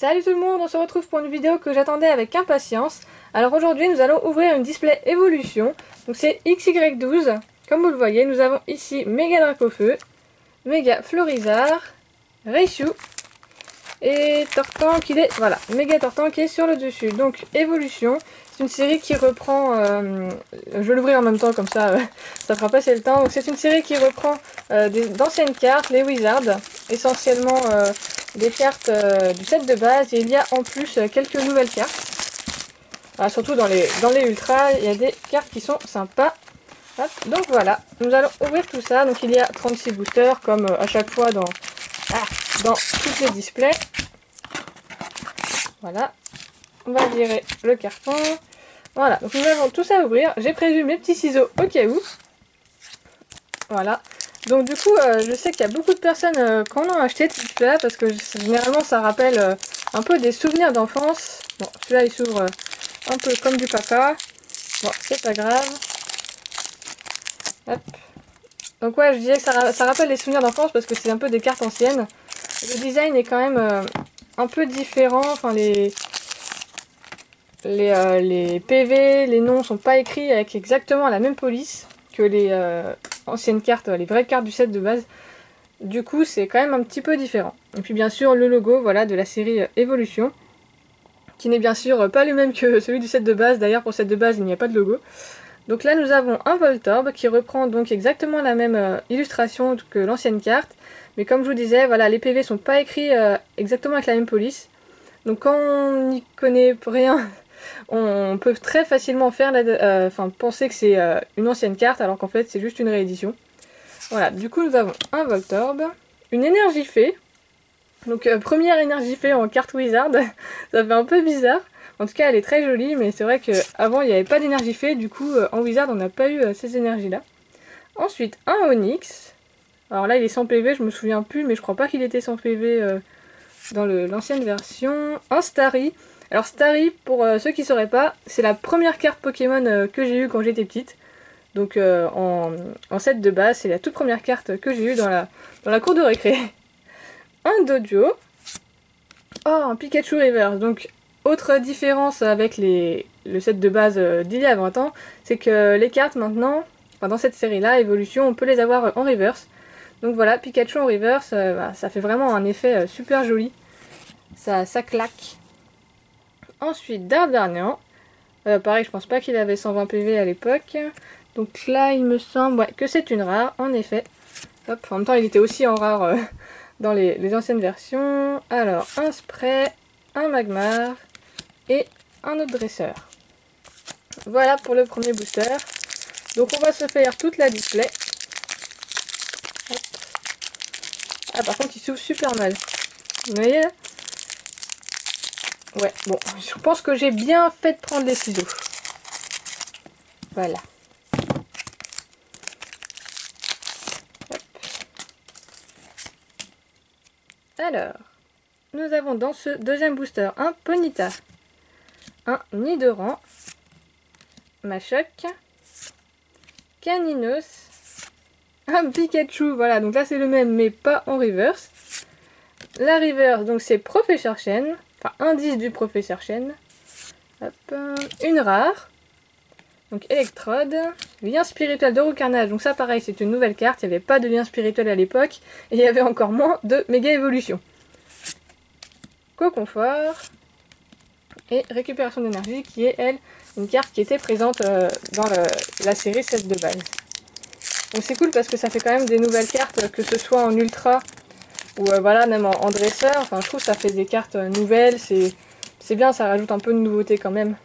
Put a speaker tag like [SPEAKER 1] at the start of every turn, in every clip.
[SPEAKER 1] Salut tout le monde, on se retrouve pour une vidéo que j'attendais avec impatience. Alors aujourd'hui nous allons ouvrir une display évolution. Donc c'est XY12. Comme vous le voyez, nous avons ici Méga Dracofeu, Méga Florizard, Raichu et Tortan qui est, voilà, Méga Tortan qui est sur le dessus. Donc évolution, c'est une série qui reprend, je vais l'ouvrir en même temps comme ça, ça fera passer le temps. Donc c'est une série qui reprend d'anciennes cartes, les Wizards, essentiellement des cartes du set de base, et il y a en plus quelques nouvelles cartes. Surtout dans les ultras, il y a des cartes qui sont sympas. Hop, donc voilà, nous allons ouvrir tout ça. Donc il y a 36 boosters comme à chaque fois dans toutes les displays. Voilà, on va virer le carton. Voilà, donc nous avons tout ça à ouvrir. J'ai prévu mes petits ciseaux au cas où. Voilà. Donc du coup, je sais qu'il y a beaucoup de personnes qui en ont acheté de celui-là parce que généralement ça rappelle un peu des souvenirs d'enfance. Bon, celui-là il s'ouvre un peu comme du papa. Bon, c'est pas grave. Hop. Donc ouais, je disais que ça rappelle les souvenirs d'enfance parce que c'est un peu des cartes anciennes. Le design est quand même un peu différent. Enfin, les PV, les noms sont pas écrits avec exactement la même police que les anciennes cartes, les vraies cartes du set de base. Du coup, c'est quand même un petit peu différent. Et puis bien sûr, le logo, voilà, de la série Evolution, qui n'est bien sûr pas le même que celui du set de base. D'ailleurs, pour le set de base, il n'y a pas de logo. Donc là, nous avons un Voltorb qui reprend donc exactement la même illustration que l'ancienne carte. Mais comme je vous disais, voilà, les PV sont pas écrits exactement avec la même police. Donc quand on n'y connaît rien, on peut très facilement faire penser que c'est une ancienne carte alors qu'en fait c'est juste une réédition. Voilà, du coup nous avons un Voltorb, une énergie fée. Donc première énergie fée en carte Wizard, ça fait un peu bizarre. En tout cas elle est très jolie, mais c'est vrai qu'avant il n'y avait pas d'énergie fée, du coup en Wizard on n'a pas eu ces énergies là. Ensuite un Onix. Alors là il est sans PV, je me souviens plus, mais je crois pas qu'il était sans PV dans l'ancienne version. Un Starry. Alors Starry, pour ceux qui ne sauraient pas, c'est la première carte Pokémon que j'ai eue quand j'étais petite. Donc en set de base, c'est la toute première carte que j'ai eue dans la cour de récré. Un Dojo. Oh, un Pikachu Reverse. Donc autre différence avec le set de base d'il y a 20 ans, c'est que les cartes maintenant, enfin dans cette série-là, Evolution, on peut les avoir en reverse. Donc voilà, Pikachu en reverse, ça fait vraiment un effet super joli. Ça claque. Ensuite, Dardarnian. Pareil, je pense pas qu'il avait 120 PV à l'époque. Donc là, il me semble que c'est une rare, en effet. Hop, en même temps, il était aussi en rare dans les anciennes versions. Alors, un spray, un magmar et un autre dresseur. Voilà pour le premier booster. Donc on va se faire toute la display. Hop. Ah, par contre, il s'ouvre super mal. Vous voyez là ? Ouais, bon, je pense que j'ai bien fait de prendre les ciseaux. Voilà. Hop. Alors, nous avons dans ce deuxième booster un Ponyta, un Nidoran, Machoc, Caninos, un Pikachu, voilà, donc là c'est le même mais pas en reverse. La reverse, donc c'est Professeur Chen, enfin indice du Professeur Chen. Hop, une rare. Donc Electrode, lien spirituel de Roucarnage, donc ça pareil c'est une nouvelle carte, il n'y avait pas de lien spirituel à l'époque, et il y avait encore moins de méga évolution. Coconfort, et récupération d'énergie qui est elle une carte qui était présente dans la série 16 de base. Donc c'est cool parce que ça fait quand même des nouvelles cartes, que ce soit en ultra ou voilà même en dresseur, enfin je trouve que ça fait des cartes nouvelles, c'est bien, ça rajoute un peu de nouveauté quand même.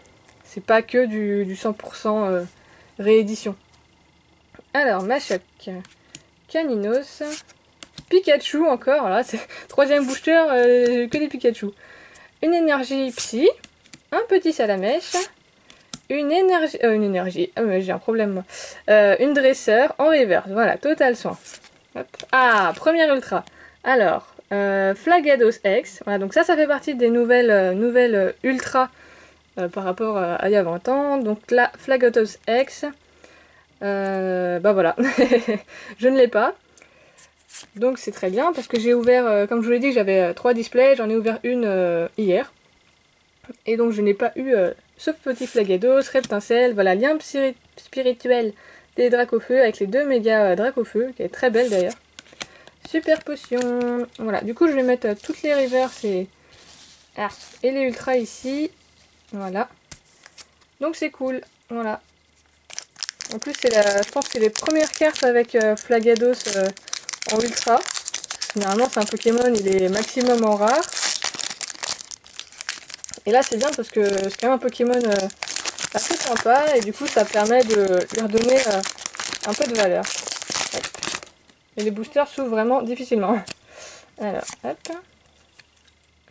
[SPEAKER 1] C'est pas que du 100% réédition. Alors, Machoc, Caninos, Pikachu encore, là, c'est troisième booster, que des Pikachu. Une énergie psy, un petit Salamèche, une énergie, j'ai un problème moi. Une dresseur en reverse, voilà, total soin. Hop. Ah, première ultra. Alors, Flagados X, voilà, donc ça fait partie des nouvelles ultra par rapport à il y a 20 ans. Donc là, Flagados X, bah voilà, je ne l'ai pas. Donc c'est très bien parce que j'ai ouvert, comme je vous l'ai dit, j'avais 3 displays, j'en ai ouvert une hier. Et donc je n'ai pas eu ce petit Flagados, Reptincelle, voilà, lien spirituel des Dracofeu avec les 2 méga Dracofeu, qui est très belle d'ailleurs. Super potion, voilà, du coup je vais mettre toutes les reverse et les ultras ici, voilà. Donc c'est cool, voilà. En plus je pense que c'est les premières cartes avec Flagados en ultra. Généralement c'est un Pokémon, il est maximum en rare. Et là c'est bien parce que c'est quand même un Pokémon assez sympa et du coup ça permet de lui redonner un peu de valeur. Hop. Et les boosters s'ouvrent vraiment difficilement. Alors, hop.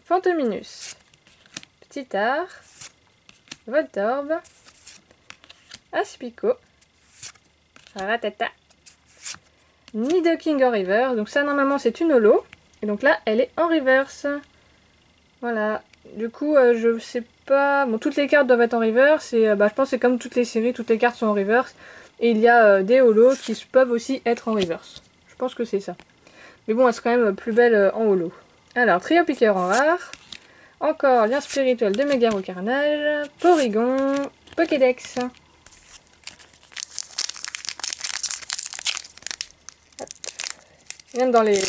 [SPEAKER 1] Fantominus. Petit art. Voltorb. Aspico. Ratata. Nidoking en reverse. Donc ça normalement c'est une holo. Et donc là elle est en reverse. Voilà. Du coup je sais pas... Bon, toutes les cartes doivent être en reverse. Et je pense que c'est comme toutes les séries, toutes les cartes sont en reverse. Et il y a des holos qui peuvent aussi être en reverse. Je pense que c'est ça. Mais bon, elles sont quand même plus belles en holo. Alors, Trio Piqueur en rare. Encore lien spirituel de Mégaro Carnage. Porygon. Pokédex. Même dans les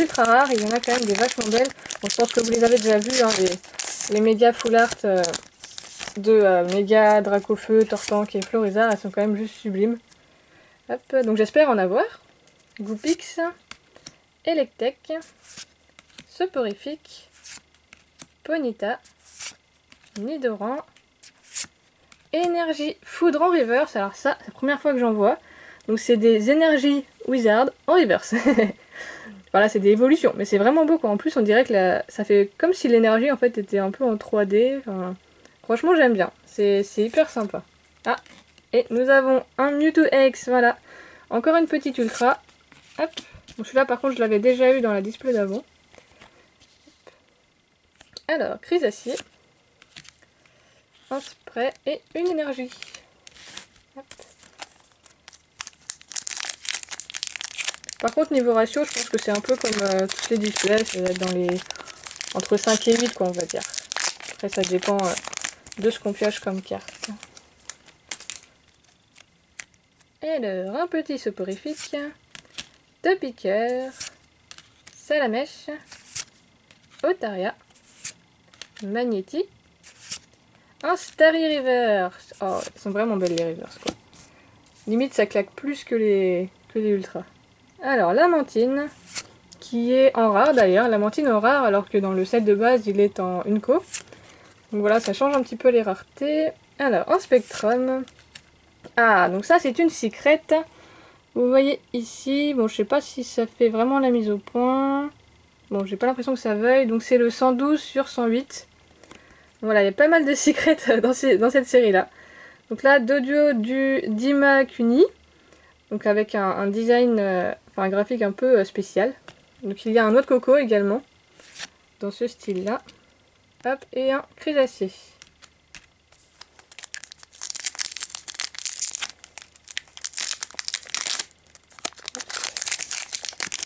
[SPEAKER 1] ultra rares, il y en a quand même des vachement belles. Bon, je pense que vous les avez déjà vues, hein, les méga full art de méga Dracofeu, Tortank et Florizard. Elles sont quand même juste sublimes. Hop, donc j'espère en avoir. Goupix. Electek. Soporifique. Ponyta, Nidoran, Énergie Foudre en reverse. Alors ça, c'est la première fois que j'en vois. Donc c'est des énergies Wizard en reverse. Voilà, c'est des évolutions, mais c'est vraiment beau quoi. En plus, on dirait que ça fait comme si l'énergie en fait était un peu en 3D. Enfin, franchement, j'aime bien. C'est hyper sympa. Ah, et nous avons un Mewtwo X, voilà. Encore une petite ultra. Hop. Bon, celui-là par contre, je l'avais déjà eu dans la display d'avant. Alors, Chrysacier, un spray et une énergie. Hop. Par contre, niveau ratio, je pense que c'est un peu comme toutes les displays, ça va être dans les entre 5 et 8, quoi, on va dire. Après, ça dépend de ce qu'on pioche comme carte. Alors, un petit soporifique, 2 piqueurs, Salamèche, Otaria, Magnéti, un Starry Reverse. Oh, elles sont vraiment belles les Reverse quoi. Limite ça claque plus que les ultras. Alors Lamantine, qui est en rare d'ailleurs, Lamantine en rare alors que dans le set de base il est en Unco. Donc voilà, ça change un petit peu les raretés. Alors en Spectrum. Ah, donc ça c'est une secrète. Vous voyez ici, bon je sais pas si ça fait vraiment la mise au point. Bon, j'ai pas l'impression que ça veuille, donc c'est le 112 sur 108. Voilà, il y a pas mal de secrets dans cette série-là. Donc là, deux duos du Dima Kuni, donc avec un design, enfin un graphique un peu spécial. Donc il y a un noix de coco également, dans ce style-là. Hop, et un Chrysacier.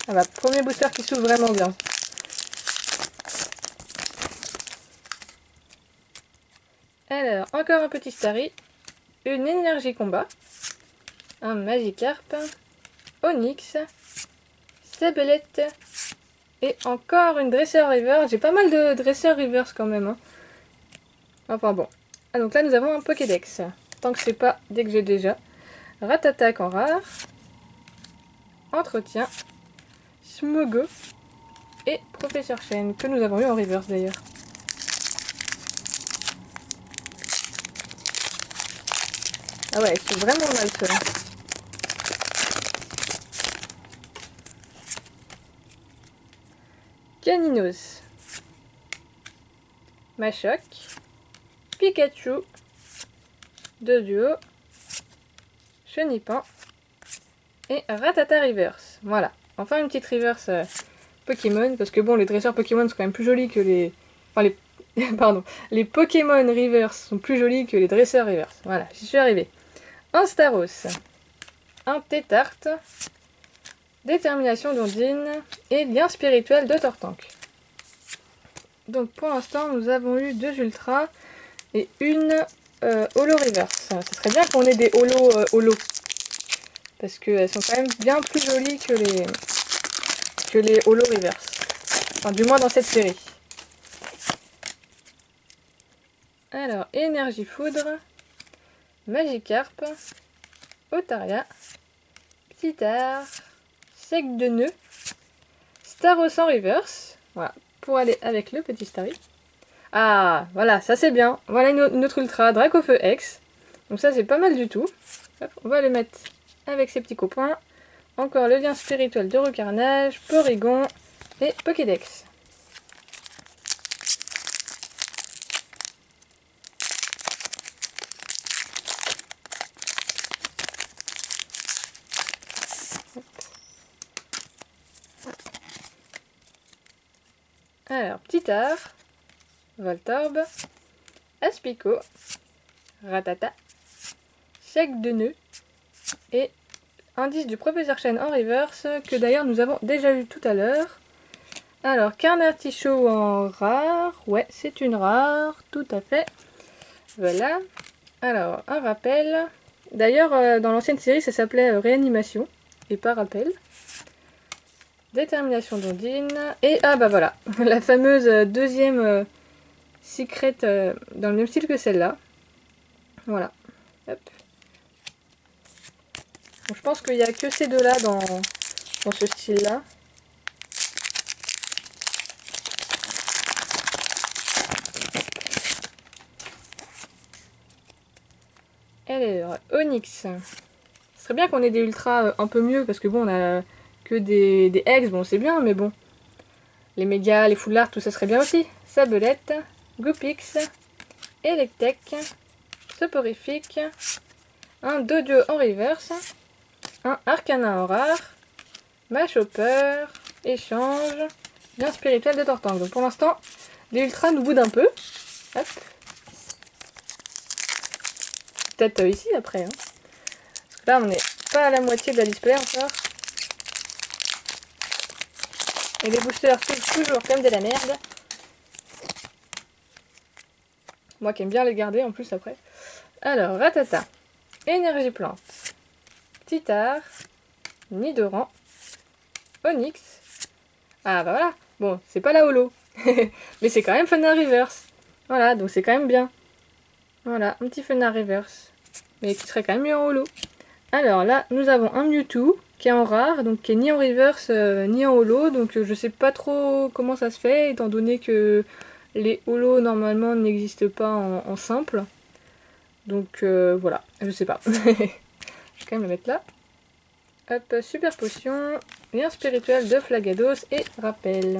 [SPEAKER 1] Ah bah, premier booster qui s'ouvre vraiment bien. Alors, encore un petit Starry, une énergie combat, un Magikarp, Onyx, Sabelette et encore une Dresseur Reverse. J'ai pas mal de Dresseur Reverse quand même. Hein. Enfin bon. Ah, donc là nous avons un Pokédex. Tant que c'est pas dès que j'ai déjà. Ratatak en rare. Entretien. Smogo. Et Professeur Chen que nous avons eu en reverse d'ailleurs. Ah ouais, c'est vraiment mal fait. Caninos. Machoc. Pikachu. Doduo. Chenipan. Et Ratata Reverse. Voilà. Enfin une petite reverse Pokémon. Parce que bon, les dresseurs Pokémon sont quand même plus jolis que les... Enfin les... Pardon. Les Pokémon Reverse sont plus jolis que les dresseurs Reverse. Voilà, j'y suis arrivée. Un Staros. Un Tétart. Détermination d'Ondine et Lien spirituel de Tortank. Donc pour l'instant, nous avons eu 2 ultras et une holo reverse. Ce serait bien qu'on ait des holo, parce qu'elles sont quand même bien plus jolies que les holo reverse. Enfin, du moins dans cette série. Alors, Énergie Foudre, Magikarp, Otaria, Ptittar, Sec de Nœud, Staros en reverse. Voilà, pour aller avec le petit Starry. Ah, voilà, ça c'est bien. Voilà notre ultra, Dracofeu X. Donc ça c'est pas mal du tout. Hop, on va le mettre avec ses petits copains. Encore le lien spirituel de Recarnage, Porygon et Pokédex. Alors, Ptittar, Voltorb, Aspico, Ratata, Sec de Nœud et indice du professeur Chen en reverse que d'ailleurs nous avons déjà eu tout à l'heure. Alors, Carnartichaud en rare, ouais c'est une rare, tout à fait. Voilà. Alors, un rappel. D'ailleurs, dans l'ancienne série ça s'appelait Réanimation et pas rappel. Détermination d'Ondine. Et ah bah voilà, la fameuse deuxième secret dans le même style que celle-là. Voilà. Hop. Donc, je pense qu'il n'y a que ces deux-là dans ce style-là. Alors, Onyx. Ce serait bien qu'on ait des ultras un peu mieux, parce que bon, on a que des X, bon c'est bien, mais bon. Les mégas, les foulards, tout ça serait bien aussi. Sablette, Goopix, Electek, Soporifique, un Dodio en reverse, un Arcana en rare, Machopper, Échange, Lien spirituel de Tortank. Donc pour l'instant, les ultras nous boudent un peu. Hop. Peut-être ici après. Hein. Parce que là, on n'est pas à la moitié de la display encore. Et les boosters sont toujours comme de la merde. Moi qui aime bien les garder en plus après. Alors, Ratata, Énergie Plante, Ptittar, Nidoran, Onyx. Ah bah voilà, bon, c'est pas la holo. Mais c'est quand même Fenard Reverse. Voilà, donc c'est quand même bien. Voilà, un petit Fenard Reverse. Mais qui serait quand même mieux en holo. Alors là, nous avons un Mewtwo qui est en rare, donc qui est ni en reverse ni en holo, donc je sais pas trop comment ça se fait, étant donné que les holos normalement n'existent pas en simple. Donc voilà, je sais pas. Je vais quand même le mettre là. Hop, super potion, lien spirituel de Flagados et rappel.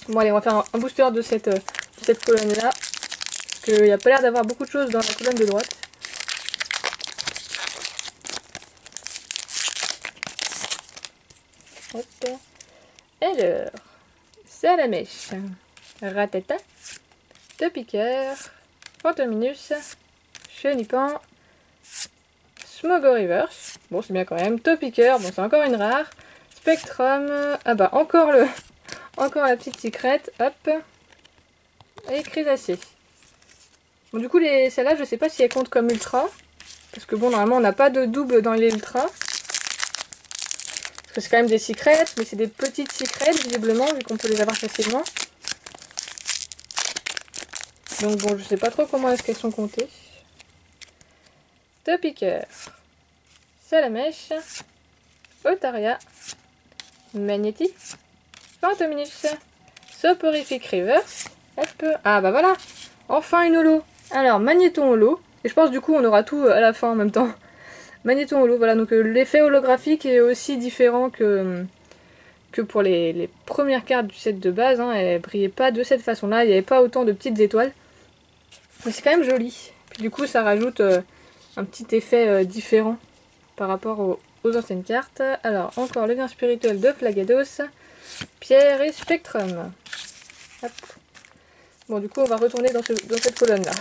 [SPEAKER 1] Bon allez, on va faire un booster de cette colonne là, parce qu'il n'y a pas l'air d'avoir beaucoup de choses dans la colonne de droite. Hop. Alors, Salamèche, Rattata, Topiqueur, Fantominus, Chenipan, Smogo Reverse, bon c'est bien quand même, Topiqueur, bon c'est encore une rare, Spectrum, ah bah encore la petite secrète, hop, et Crisacée. Bon du coup celle-là je sais pas si elle compte comme ultra, parce que bon normalement on n'a pas de double dans les ultras. C'est quand même des secrets, mais c'est des petites secrets visiblement, vu qu'on peut les avoir facilement. Donc bon, je sais pas trop comment est-ce qu'elles sont comptées. Topiqueur, Salamèche, Otaria, Magnéti, Fantominus, Soporifique Reverse. Hop. Ah bah voilà, enfin une holo. Alors Magnéton holo, et je pense du coup on aura tout à la fin en même temps. Magnéton holo, voilà, donc l'effet holographique est aussi différent que pour les premières cartes du set de base, hein. Elle brillait pas de cette façon-là, il n'y avait pas autant de petites étoiles. Mais c'est quand même joli. Puis du coup ça rajoute un petit effet différent par rapport aux anciennes cartes. Alors encore le lien spirituel de Flagados, Pierre et Spectrum. Hop. Bon du coup on va retourner dans cette colonne là.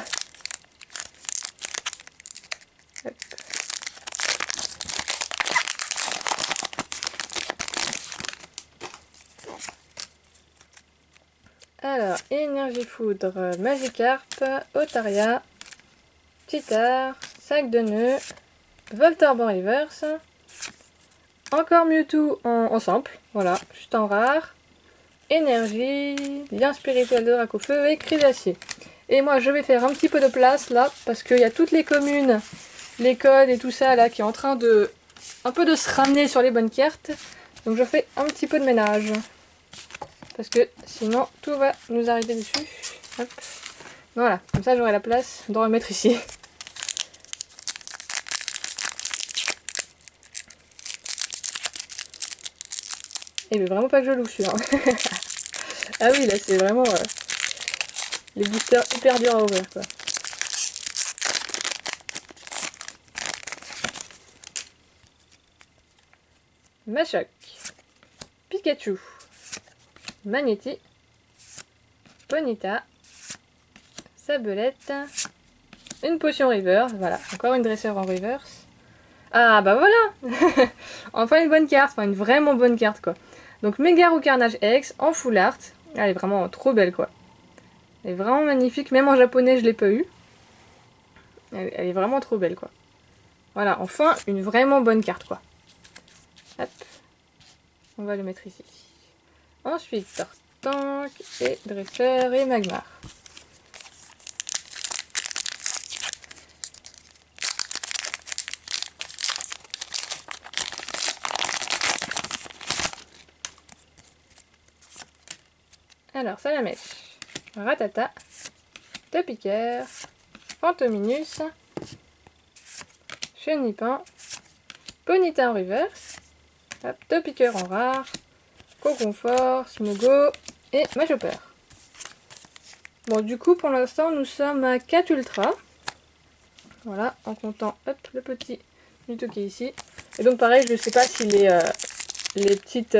[SPEAKER 1] Alors, énergie foudre, Magikarp, Otaria, Cheetar, sac de nœuds, Voltorb en reverse, encore Mewtwo en simple, voilà, juste en rare, énergie, lien spirituel de Dracofeu et cri d'acier. Et moi je vais faire un petit peu de place là, parce qu'il y a toutes les communes, les codes et tout ça là qui est en train de un peu de se ramener sur les bonnes cartes. Donc je fais un petit peu de ménage. Parce que sinon tout va nous arriver dessus. Hop. Voilà, comme ça j'aurai la place de remettre ici. Il veut vraiment pas que je l'ouvre celui-là. Ah oui, là c'est vraiment les boosters hyper durs à ouvrir quoi. Machoc, Pikachu, Magnéti, Ponyta, Sabelette, une potion reverse, voilà, encore une dresseur en reverse. Ah bah voilà. Enfin une bonne carte, enfin une vraiment bonne carte quoi. Donc Mega Carnage X en full art, elle est vraiment trop belle quoi. Elle est vraiment magnifique, même en japonais je l'ai pas eu. Elle est vraiment trop belle quoi. Voilà, enfin une vraiment bonne carte quoi. Hop. On va le mettre ici. Ensuite, Tortank et Dresseur et Magmar. Alors, Salamèche, Ratata, Topiqueur, Fantominus, Chenipan, Ponyta en reverse, Topiqueur en rare, Coconfort, Smogo et Majopper. Bon, du coup, pour l'instant, nous sommes à 4 ultras. Voilà, en comptant hop, le petit Mewtwo qui est ici. Et donc, pareil, je sais pas si les petites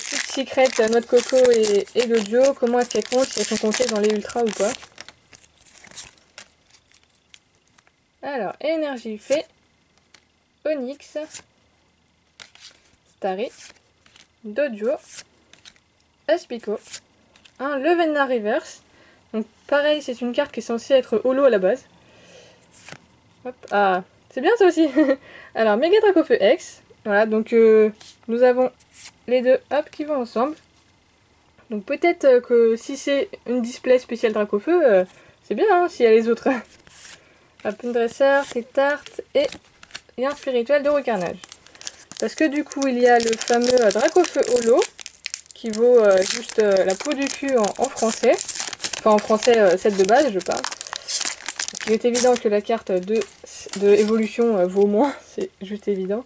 [SPEAKER 1] secrets noix de coco et Gojo, comment est-ce qu'elles comptent, si elles sont comptées dans les ultras ou pas. Alors, énergie fait, Onyx, Starry, Dojo, Aspico, un Levenna Reverse. Donc pareil, c'est une carte qui est censée être holo à la base. Hop, ah, c'est bien ça aussi. Alors, Mega Dracofeu X. Voilà, donc nous avons les deux hop, qui vont ensemble. Donc peut-être que si c'est une display spéciale Dracofeu, c'est bien hein, s'il y a les autres. Hop, une dresseur, c'est tarte et lien spirituel de recarnage. Parce que du coup, il y a le fameux Dracofeu holo qui vaut juste la peau du cul en français. Enfin en français, set de base, je parle. Il est évident que la carte de évolution vaut moins, c'est juste évident.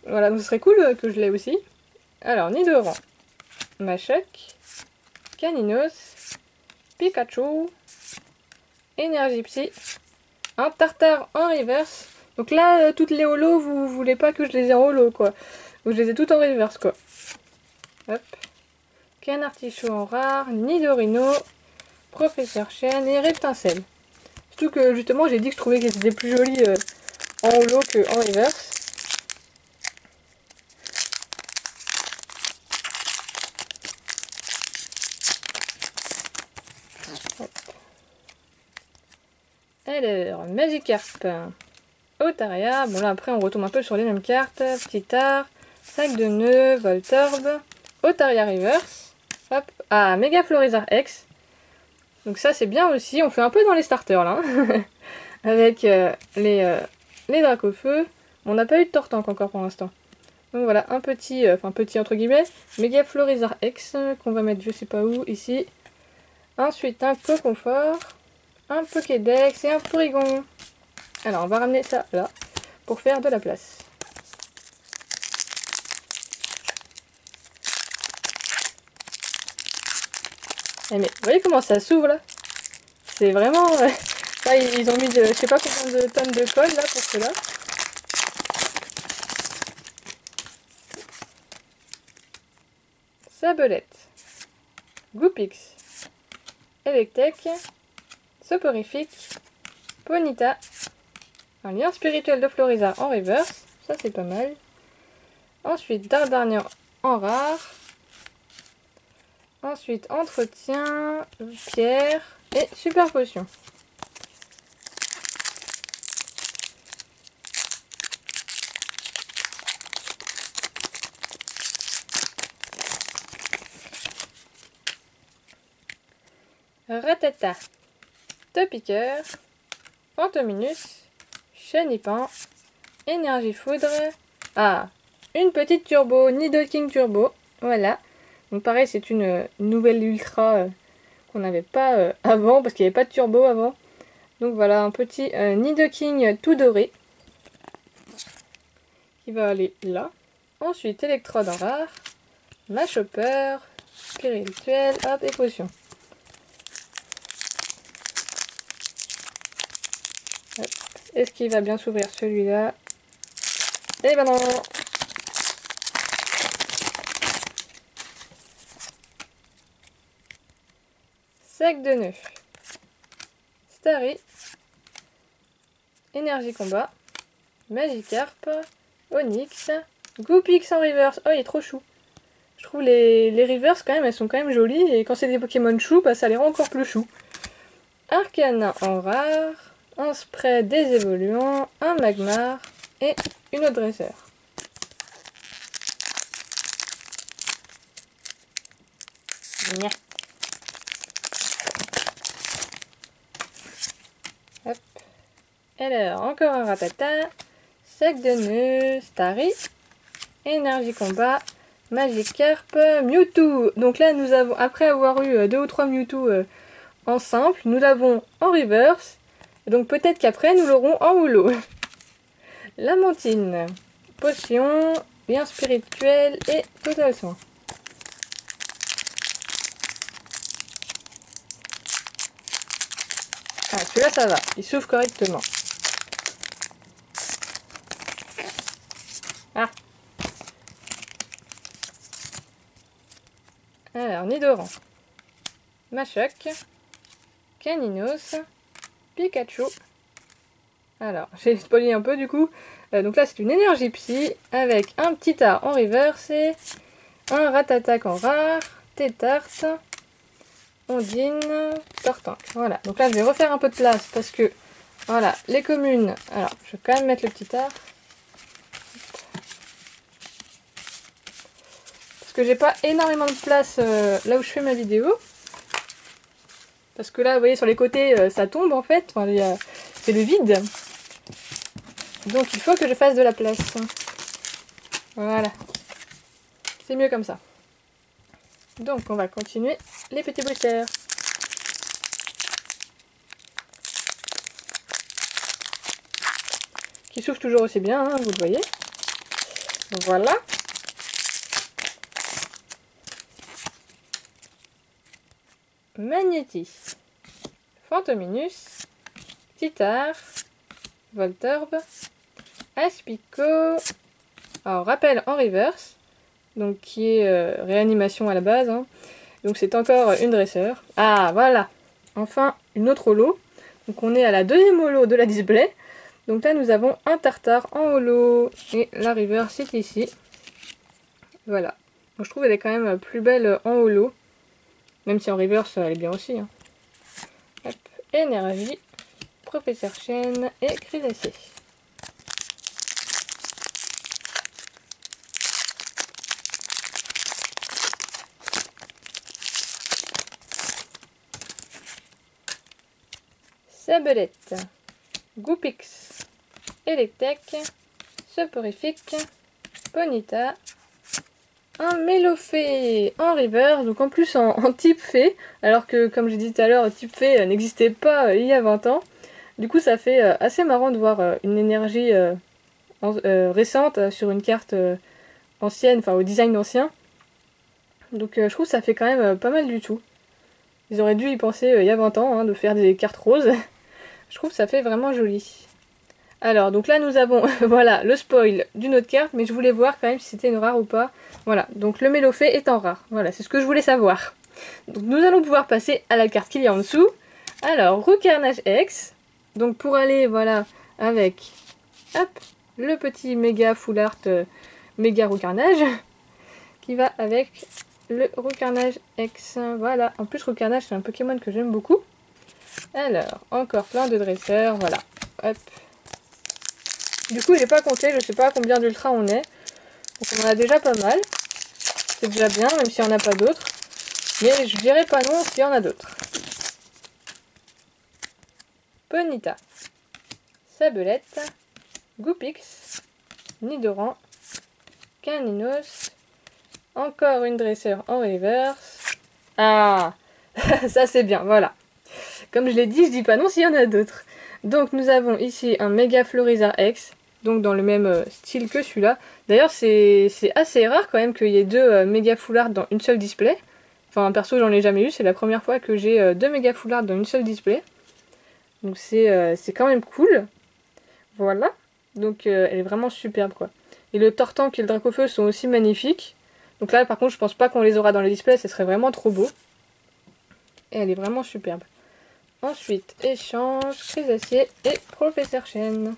[SPEAKER 1] Voilà, donc ce serait cool que je l'ai aussi. Alors, Nidoran, Machoc, Caninos, Pikachu, Énergie Psy, un Tartare en reverse. Donc là, toutes les holos, vous voulez pas que je les ai en holo, quoi. Donc je les ai toutes en reverse, quoi. Hop. Canartichaud en rare, Nidorino, Professeur Chêne et Reptincelle. Surtout que justement j'ai dit que je trouvais qu'elles étaient plus jolies en holo qu'en reverse. Alors, Magikarp, Otaria, bon là après on retombe un peu sur les mêmes cartes, Cheetar, sac de nœuds, Voltorb, Otaria Reverse, hop, ah, Mega Florizarre X. Donc ça c'est bien aussi, on fait un peu dans les starters là, avec les Dracofeu. On n'a pas eu de Tortank encore pour l'instant. Donc voilà, un petit, enfin petit entre guillemets, Mega Florizarre X, qu'on va mettre je sais pas où, ici. Ensuite un Coconfort, un Pokédex et un Porygon. Alors on va ramener ça là, pour faire de la place. Eh mais vous voyez comment ça s'ouvre là? C'est vraiment... là ils ont mis je sais pas combien de tonnes de colle là pour cela. Sabelette, Goopix, Electek, Soporifique, Ponyta, un lien spirituel de Florizarre en reverse, ça c'est pas mal. Ensuite Dardarnian en rare, Ensuite, entretien, pierre et super potion. Ratata, Topiqueur, Fantominus, Chenipan, Énergie Foudre. Ah, une petite turbo, Nidoking Turbo. Voilà. Donc pareil, c'est une nouvelle ultra qu'on n'avait pas avant, parce qu'il n'y avait pas de turbo avant. Donc voilà, un petit Nidoking tout doré. Qui va aller là. Ensuite, électrode en rare. Machopper, spirituel, hop, et potion. Est-ce qu'il va bien s'ouvrir celui-là? Eh ben non! Sac de nœuds. Starry. Énergie combat. Magikarp. Onyx. Goopix en reverse. Oh, il est trop chou. Je trouve les reverse quand même, elles sont quand même jolies. Et quand c'est des Pokémon chou, bah, ça les rend encore plus chou. Arcana en rare. Un spray des évoluants. Un Magmar. Et une autre dresseur. Nya. Hop. Alors, encore un Ratata. Sac de nœuds. Starry. Énergie combat. Magikarp. Mewtwo. Donc là, nous avons, après avoir eu 2 ou 3 Mewtwo en simple, nous l'avons en reverse. Donc peut-être qu'après, nous l'aurons en holo. Lamentine. Potion. Bien spirituel et total soin. Ah, celui-là, ça va. Il s'ouvre correctement. Ah. Alors, Nidoran. Machoc. Caninos. Pikachu. Alors, j'ai spoilé un peu du coup. Donc là, c'est une énergie psy avec un petit art en reverse et un Ratatak en rare, Tétarte, Ondine, Tortank. Voilà, donc là, je vais refaire un peu de place parce que, voilà, les communes. Alors, je vais quand même mettre le petit art. Parce que j'ai pas énormément de place là où je fais ma vidéo. Parce que là, vous voyez, sur les côtés, ça tombe en fait. Enfin, c'est le vide. Donc il faut que je fasse de la place. Voilà. C'est mieux comme ça. Donc on va continuer les petits boosters. Qui s'ouvrent toujours aussi bien, hein, vous le voyez. Voilà. Magnétis. Fantominus. Titar. Voltorb. Aspico. Alors rappel en reverse. Donc qui est réanimation à la base. Hein. Donc c'est encore une dresseur. Ah voilà. Enfin une autre holo. Donc on est à la deuxième holo de la display. Donc là nous avons un tartare en holo. Et la reverse est ici. Voilà. Donc je trouve qu'elle est quand même plus belle en holo. Même si en reverse elle est bien aussi. Hein. Hop. Énergie. Professeur Chêne et Grisacé. Sabelette, Goopix, Electek, Soporifique, Ponyta, un Mélofée en reverse, donc en plus en type fée, alors que comme j'ai dit tout à l'heure, type fée n'existait pas il y a 20 ans. Du coup ça fait assez marrant de voir une énergie récente sur une carte ancienne, enfin au design ancien. Donc je trouve que ça fait quand même pas mal du tout. Ils auraient dû y penser il y a 20 ans, hein, de faire des cartes roses. Je trouve que ça fait vraiment joli. Alors, donc là nous avons voilà, le spoil d'une autre carte, mais je voulais voir quand même si c'était une rare ou pas. Voilà, donc le Mélofée est en rare. Voilà, c'est ce que je voulais savoir. Donc nous allons pouvoir passer à la carte qu'il y a en dessous. Alors, Roucarnage X. Donc pour aller, voilà, avec, hop, le petit méga full art, méga Roucarnage, qui va avec le Roucarnage X. Voilà, en plus Roucarnage c'est un Pokémon que j'aime beaucoup. Alors, encore plein de dresseurs, voilà. Hop. Du coup, j'ai pas compté, je sais pas combien d'ultra on est. Donc on en a déjà pas mal. C'est déjà bien, même s'il n'y en a pas d'autres. Mais je dirais pas non s'il y en a d'autres. Ponyta, Sabelette, Goupix, Nidoran, Caninos, encore une dresseur en reverse. Ah, ça c'est bien, voilà. Comme je l'ai dit, je dis pas non s'il y en a d'autres. Donc nous avons ici un Méga Florizard X, donc dans le même style que celui-là. D'ailleurs c'est assez rare quand même qu'il y ait deux Méga Foulards dans une seule display. Enfin perso j'en ai jamais eu, c'est la première fois que j'ai deux Méga Foulards dans une seule display. Donc c'est quand même cool. Voilà. Donc elle est vraiment superbe quoi. Et le Tortank et le Dracofeu sont aussi magnifiques. Donc là par contre je pense pas qu'on les aura dans les displays, ce serait vraiment trop beau. Et elle est vraiment superbe. Ensuite, échange, Crisacier et Professeur Chêne.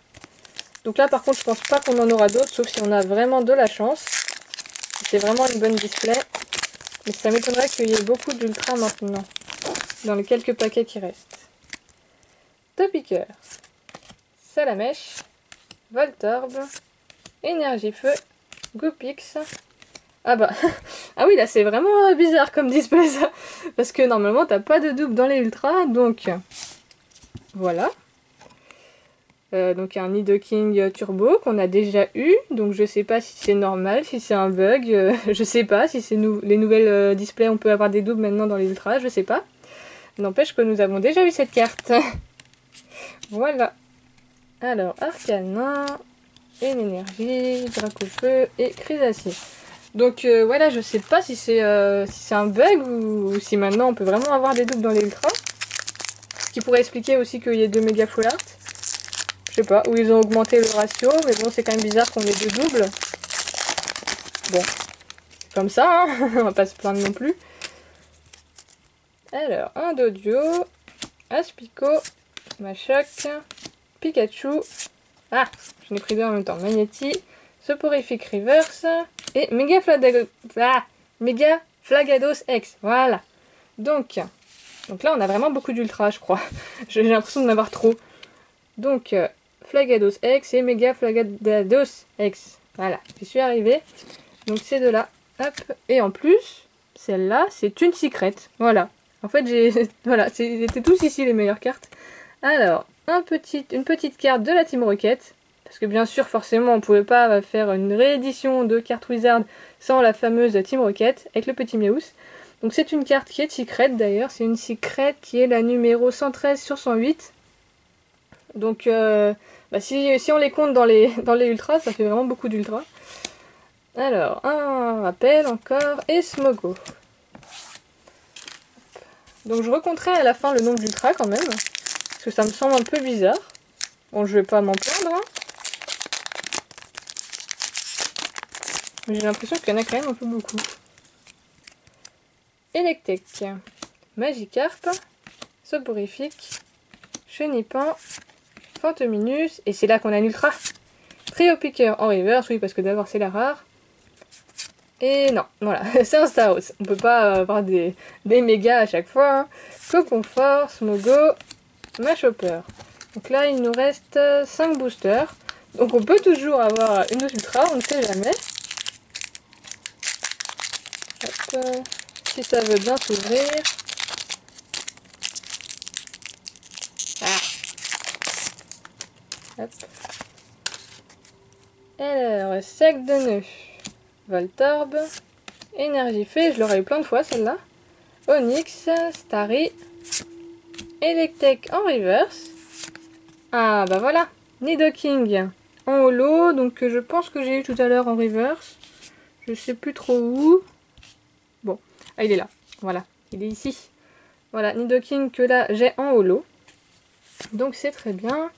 [SPEAKER 1] Donc là par contre je pense pas qu'on en aura d'autres, sauf si on a vraiment de la chance. C'est vraiment une bonne display. Mais ça m'étonnerait qu'il y ait beaucoup d'ultra maintenant, dans les quelques paquets qui restent. Topiqueur, Salamèche, Voltorb, Énergie Feu, Goupix. Ah bah, ah oui là c'est vraiment bizarre comme display ça. Parce que normalement t'as pas de double dans les ultras, donc voilà. Donc un Nidoking Turbo qu'on a déjà eu, donc je sais pas si c'est normal, si c'est un bug, je sais pas si c'est les nouvelles displays on peut avoir des doubles maintenant dans les ultras, je sais pas. N'empêche que nous avons déjà eu cette carte. Voilà. Alors Arcanin, une énergie, Dracofeu et Crisacier. Donc voilà, je sais pas si c'est un bug ou si maintenant on peut vraiment avoir des doubles dans les ultras. Ce qui pourrait expliquer aussi qu'il y ait deux méga full art. Je sais pas, où ils ont augmenté le ratio, mais bon c'est quand même bizarre qu'on ait deux doubles. Bon, comme ça, hein, on va pas se plaindre non plus. Alors, un Dodio, Aspico, Machoc, Pikachu, ah, j'en ai pris deux en même temps, Magnéti, Soporific Reverse et Mega Flagados X, voilà. Donc là on a vraiment beaucoup d'ultra je crois, j'ai l'impression d'en avoir trop. Donc Flagados X et Mega Flagados X, voilà, j'y suis arrivée. Donc ces deux-là, hop, et en plus, celle-là, c'est une secrète, voilà. En fait, voilà, c'était tous ici les meilleures cartes. Alors, une petite carte de la Team Rocket, parce que bien sûr, forcément, on pouvait pas faire une réédition de carte Wizard sans la fameuse Team Rocket, avec le petit Meowth. Donc c'est une carte qui est secret d'ailleurs, c'est une secret qui est la numéro 113 sur 108. Donc si on les compte dans les ultras, ça fait vraiment beaucoup d'ultras. Alors, un rappel encore, et Smogo. Donc je recompterai à la fin le nombre d'ultras quand même, parce que ça me semble un peu bizarre. Bon, je vais pas m'en plaindre, hein. Mais j'ai l'impression qu'il y en a quand même un peu beaucoup. Electek, Magikarp, Soporifique, Chenipan, Fantominus, et c'est là qu'on a un ultra. Trio Piqueur en reverse, oui, parce que d'abord c'est la rare. Et non, voilà, c'est un Staros. On peut pas avoir des mégas à chaque fois. Hein. Coconfort, Smogo, Machopper. Donc là, il nous reste 5 boosters. Donc on peut toujours avoir une ultra, on ne sait jamais. Hop, si ça veut bien s'ouvrir. Ah. Hop. Alors, sac de nœud. Voltorb, Énergie Fée, je l'aurais eu plein de fois celle-là. Onyx, Starry, Electek en reverse. Ah bah voilà, Nidoking en holo, donc je pense que j'ai eu tout à l'heure en reverse. Je sais plus trop où. Bon, ah il est là, voilà, il est ici. Voilà, Nidoking que là j'ai en holo. Donc c'est très bien.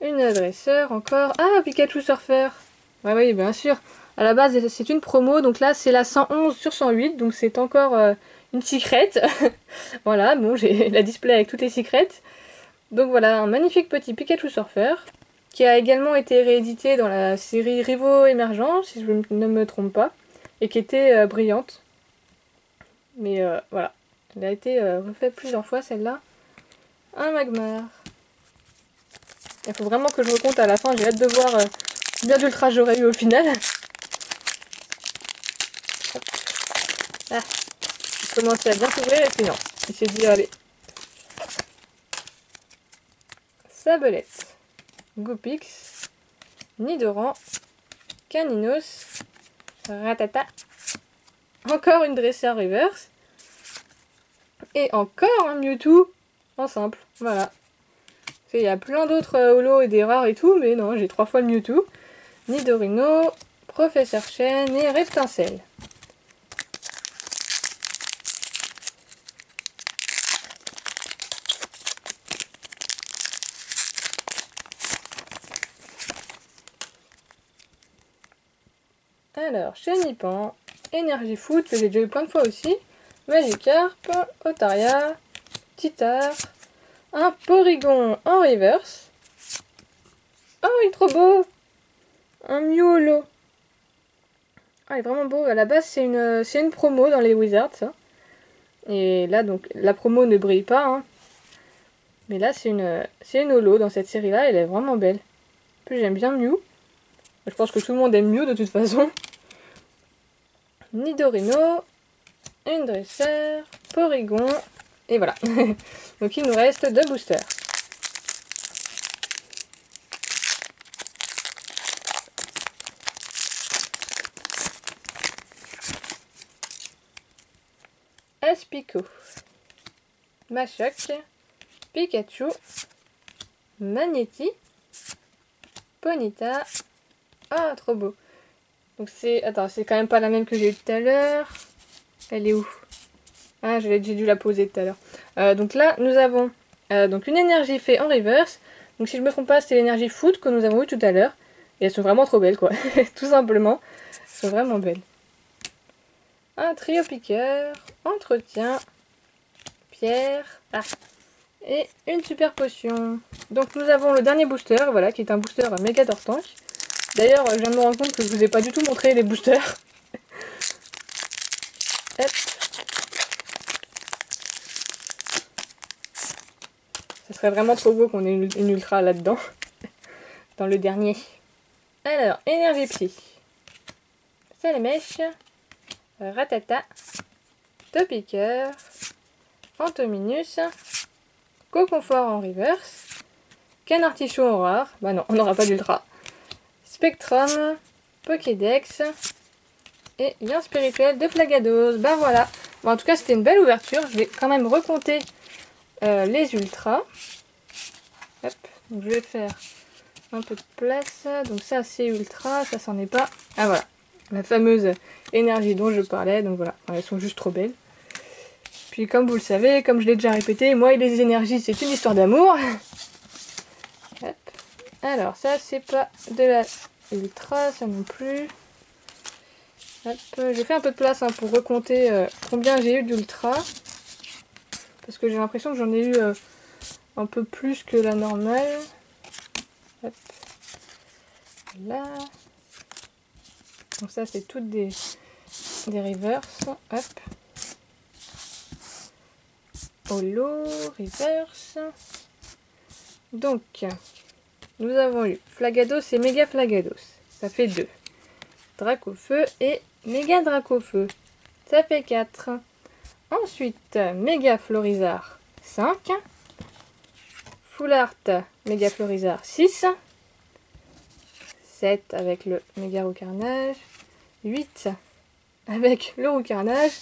[SPEAKER 1] Une adresseur encore. Ah, Pikachu Surfer. Ouais, oui, bien sûr. À la base, c'est une promo, donc là, c'est la 111 sur 108, donc c'est encore une secrète. Voilà, bon, j'ai la display avec toutes les secrètes. Donc voilà, un magnifique petit Pikachu Surfer, qui a également été réédité dans la série Rivaux Émergents, si je ne me trompe pas, et qui était brillante. Mais voilà, elle a été refaite plusieurs fois celle-là. Un Magmar. Il faut vraiment que je recompte à la fin, j'ai hâte de voir combien d'ultra j'aurais eu au final. Ah, il commençait à bien s'ouvrir et puis non, il s'est dit allez. Sabelette, Goupix, Nidoran, Caninos, Ratata, encore une dressée reverse, et encore un Mewtwo en simple, voilà. Il y a plein d'autres holos et des rares et tout, mais non, j'ai 3 fois le Mewtwo. Nidorino, Professeur Chen et Reptincelle. Alors, Chenipan, Énergie Foot, que j'ai déjà eu plein de fois aussi, Magikarp, Otaria, Titar, un Porygon en reverse. Oh, il est trop beau! Un Miolo. Ah, il est vraiment beau. À la base, c'est une promo dans les Wizards, ça. Et là, donc, la promo ne brille pas, hein. Mais là, c'est une holo dans cette série-là. Elle est vraiment belle. En plus, j'aime bien Mew. Je pense que tout le monde aime Mew de toute façon. Nidorino, une dresseur, Porygon, et voilà. Donc il nous reste 2 boosters. Aspico, Machoc, Pikachu, Magnéti, Ponyta. Ah, trop beau. Donc c'est... Attends, c'est quand même pas la même que j'ai eu tout à l'heure. Elle est où? Ah, j'ai dû la poser tout à l'heure. Donc là, nous avons donc une énergie fée en reverse. Donc si je me trompe pas, c'est l'énergie foot que nous avons eu tout à l'heure. Et elles sont vraiment trop belles, quoi. Tout simplement. Elles sont vraiment belles. Un trio piqueur, entretien, pierre, et une super potion. Donc nous avons le dernier booster, voilà, qui est un booster méga Tortank. D'ailleurs, je viens de me rendre compte que je vous ai pas du tout montré les boosters. Hop. Ce serait vraiment trop beau qu'on ait une ultra là-dedans. Dans le dernier. Alors, énergie psy. Salamèche. Ratata. Topiqueur. Fantominus. Coconfort en reverse. Canartichaud en rare. Bah non, on n'aura pas d'ultra. Spectrum. Pokédex. Et lien spirituel de Flagados. Bah voilà. Bon, en tout cas, c'était une belle ouverture. Je vais quand même recompter les ultras. Hop. Donc je vais faire un peu de place. Donc ça, c'est ultra. Ça, c'en est pas. Ah voilà. La fameuse énergie dont je parlais. Donc voilà. Elles sont juste trop belles. Puis comme vous le savez, comme je l'ai déjà répété, moi et les énergies, c'est une histoire d'amour. Hop. Alors ça, c'est pas de la ultra, ça non plus. Hop. J'ai fait un peu de place pour recompter combien j'ai eu d'ultra. Parce que j'ai l'impression que j'en ai eu un peu plus que la normale. Hop. Là. Donc ça, c'est toutes des reverse. Hop. Holo, reverse. Donc, nous avons eu Flagados et Méga Flagados. Ça fait 2. Dracofeu et Méga Dracofeu. Ça fait 4. Ensuite, Méga Florizard 5. Full Art Méga Florizard 6. 7 avec le Méga Roucarnage. 8 avec le Roucarnage.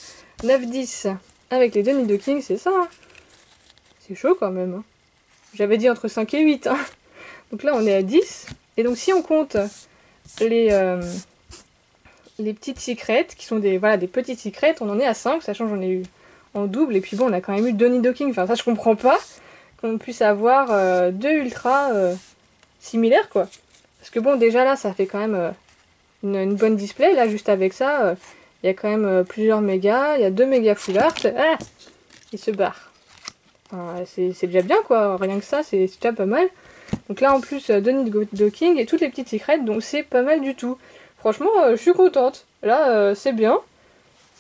[SPEAKER 1] 9-10 avec les demi-docking, c'est ça. Hein. C'est chaud quand même. Hein. J'avais dit entre 5 et 8. Hein. Donc là, on est à 10. Et donc, si on compte les petites secrètes, qui sont des petites secrètes, on en est à 5, sachant que j'en ai eu en double. Et puis bon, on a quand même eu 2 Nidoking. Enfin, ça, je comprends pas qu'on puisse avoir 2 ultras similaires, quoi. Parce que bon, déjà là, ça fait quand même une bonne display. Là, juste avec ça, il y a quand même plusieurs mégas. Il y a 2 mégas full art. Ah, il se barre. C'est déjà bien, quoi. Rien que ça, c'est déjà pas mal. Donc là, en plus, 2 Nidoking et toutes les petites secrètes. Donc c'est pas mal du tout. Franchement, je suis contente. Là, c'est bien.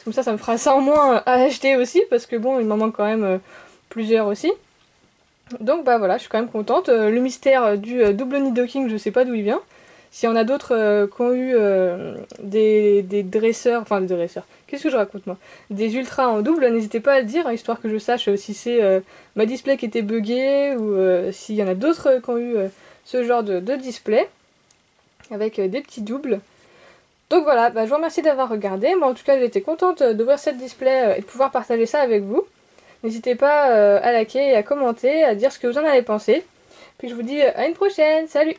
[SPEAKER 1] Comme ça me fera ça en moins à acheter aussi, parce que bon, il m'en manque quand même plusieurs aussi. Donc bah voilà, je suis quand même contente. Le mystère du double nid docking, je sais pas d'où il vient. S'il y en a d'autres qui ont eu des dresseurs, enfin des dresseurs, qu'est-ce que je raconte moi? Des ultras en double, n'hésitez pas à le dire, hein, histoire que je sache si c'est ma display qui était buggée ou s'il y en a d'autres qui ont eu ce genre de display avec des petits doubles. Donc voilà, bah, je vous remercie d'avoir regardé. Moi en tout cas j'ai été contente d'ouvrir cette display et de pouvoir partager ça avec vous. N'hésitez pas à liker et à commenter, à dire ce que vous en avez pensé. Puis je vous dis à une prochaine, salut!